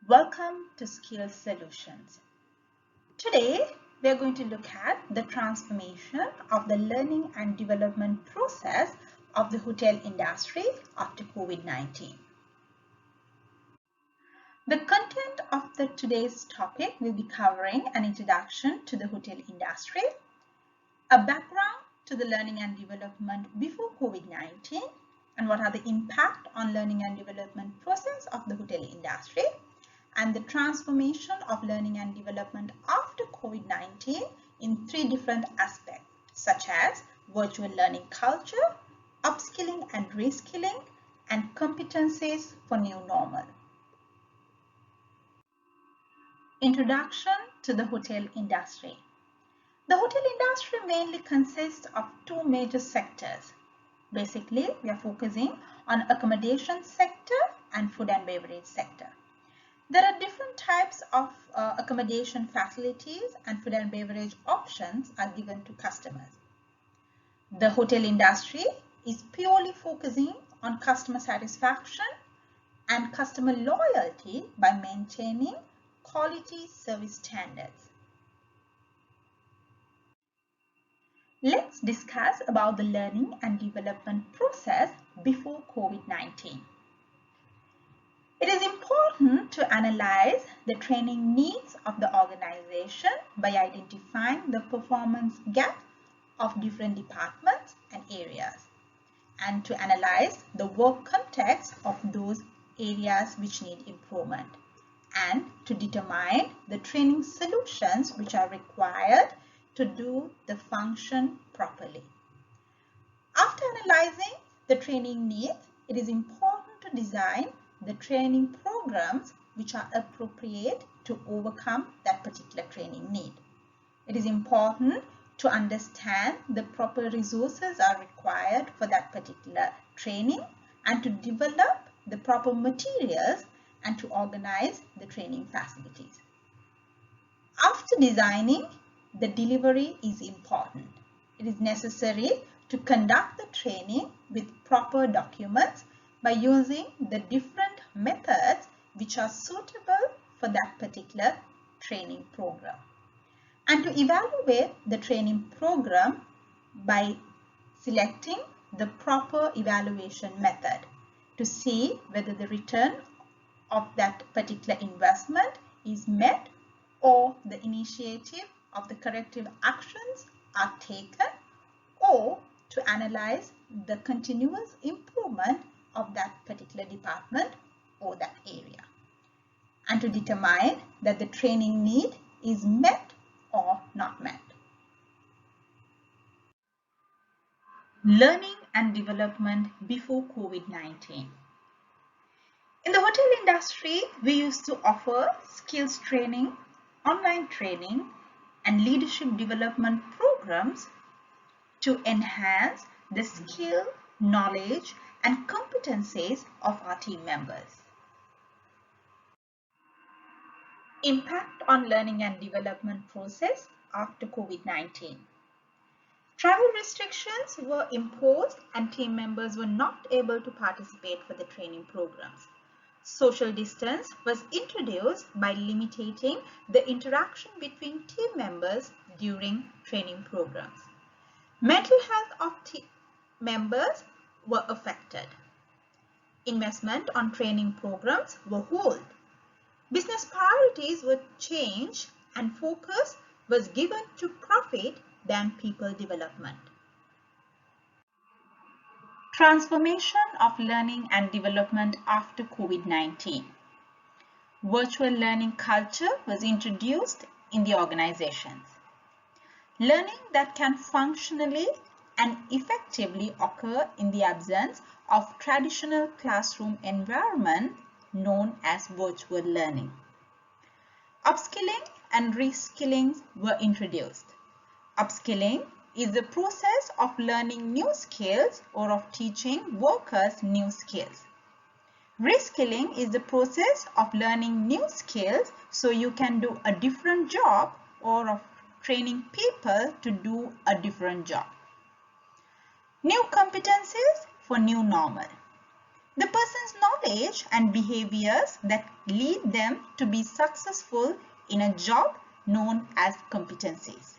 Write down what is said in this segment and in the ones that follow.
Welcome to Skills Solutions. Today, we are going to look at the transformation of the learning and development process of the hotel industry after COVID-19. The content of today's topic will be covering an introduction to the hotel industry, a background to the learning and development before COVID-19, and what are the impact on learning and development process of the hotel industry, and the transformation of learning and development after COVID-19 in three different aspects, such as virtual learning culture, upskilling and reskilling, and competencies for new normal. Introduction to the hotel industry. The hotel industry mainly consists of two major sectors. Basically, we are focusing on accommodation sector and food and beverage sector. There are different types of accommodation facilities and food and beverage options are given to customers. The hotel industry is purely focusing on customer satisfaction and customer loyalty by maintaining quality service standards. Let's discuss about the learning and development process before COVID-19. It is important to analyze the training needs of the organization by identifying the performance gap of different departments and areas, and to analyze the work context of those areas which need improvement, and to determine the training solutions which are required to do the function properly. After analyzing the training needs, it is important to design the training programs which are appropriate to overcome that particular training need. It is important to understand the proper resources are required for that particular training and to develop the proper materials and to organize the training facilities. After designing, the delivery is important. It is necessary to conduct the training with proper documents by using the different methods which are suitable for that particular training program, and to evaluate the training program by selecting the proper evaluation method to see whether the return of that particular investment is met or the initiative of the corrective actions are taken, or to analyze the continuous improvement of that particular department or that area, and to determine that the training need is met or not met. Learning and development before COVID-19. In the hotel industry, we used to offer skills training, online training, and leadership development programs to enhance the skill, knowledge, and competencies of our team members. Impact on learning and development process after COVID-19. Travel restrictions were imposed and team members were not able to participate for the training programs. Social distance was introduced by limiting the interaction between team members during training programs. Mental health of team members were affected. Investment on training programs were held. Business priorities were changed and focus was given to profit than people development. Transformation of learning and development after COVID-19. Virtual learning culture was introduced in the organizations. Learning that can functionally and effectively occur in the absence of traditional classroom environment known as virtual learning. Upskilling and reskilling were introduced. Upskilling is the process of learning new skills or of teaching workers new skills. Reskilling is the process of learning new skills so you can do a different job or of training people to do a different job. New competencies for new normal. the person's knowledge and behaviors that lead them to be successful in a job known as competencies.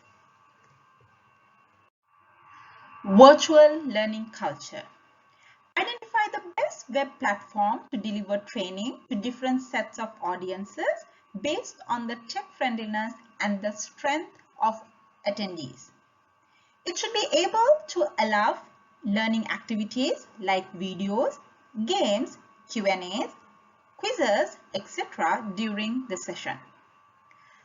Virtual learning culture. Identify the best web platform to deliver training to different sets of audiences based on the tech friendliness and the strength of attendees. It should be able to allow learning activities like videos, games, Q&As, quizzes, etc. during the session.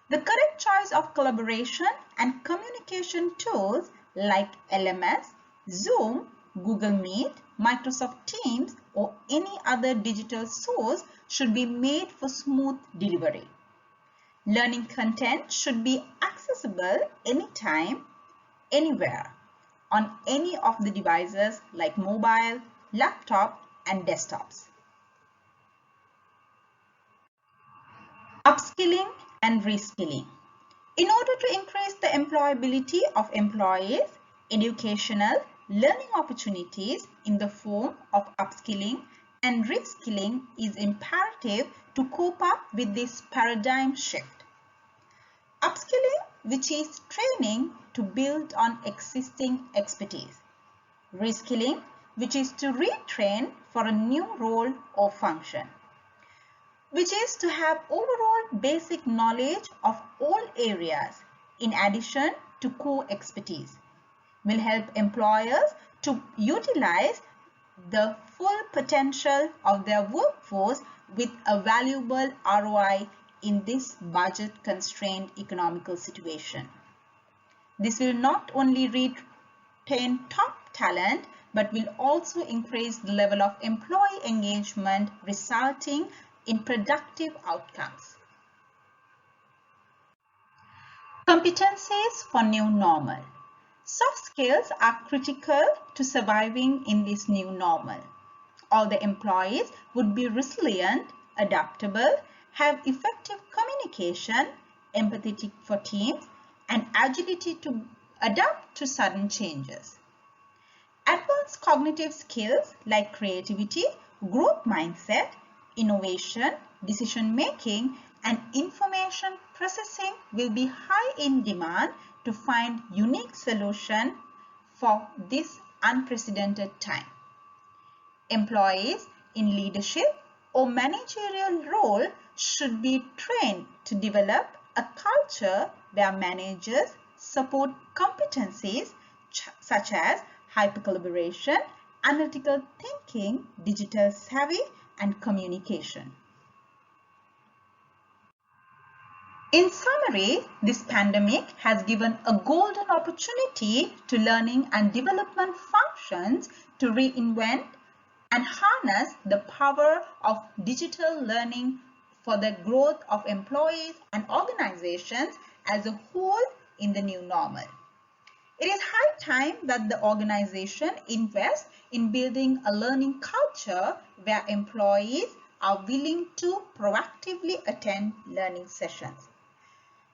The correct choice of collaboration and communication tools like LMS, Zoom, Google Meet, Microsoft Teams, or any other digital source should be made for smooth delivery. Learning content should be accessible anytime, anywhere, on any of the devices like mobile, laptop, and desktops. Upskilling and reskilling. In order to increase the employability of employees, educational learning opportunities in the form of upskilling and reskilling is imperative to cope up with this paradigm shift. Upskilling, which is training to build on existing expertise. Reskilling, which is to retrain for a new role or function, which is to have overall basic knowledge of all areas in addition to core expertise, will help employers to utilize the full potential of their workforce with a valuable ROI in this budget-constrained economical situation. This will not only retain top talent, but will also increase the level of employee engagement, resulting in productive outcomes. Competencies for new normal. Soft skills are critical to surviving in this new normal. All the employees would be resilient, adaptable, have effective communication, empathetic for teams, and agility to adapt to sudden changes. Advanced cognitive skills like creativity, growth mindset, innovation, decision making, and information processing will be high in demand to find unique solutions for this unprecedented time. Employees in leadership or managerial role should be trained to develop a culture where managers support competencies such as hyper-collaboration, analytical thinking, digital savvy, and communication. In summary, this pandemic has given a golden opportunity to learning and development functions to reinvent and harness the power of digital learning for the growth of employees and organizations as a whole in the new normal. It is high time that the organization invests in building a learning culture where employees are willing to proactively attend learning sessions.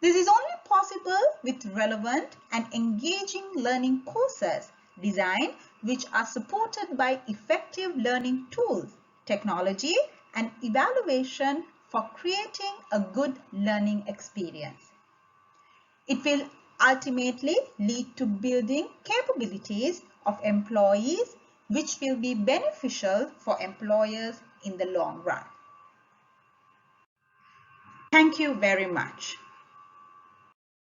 This is only possible with relevant and engaging learning courses designed which are supported by effective learning tools, technology, and evaluation for creating a good learning experience. It will ultimately lead to building capabilities of employees which will be beneficial for employers in the long run. Thank you very much.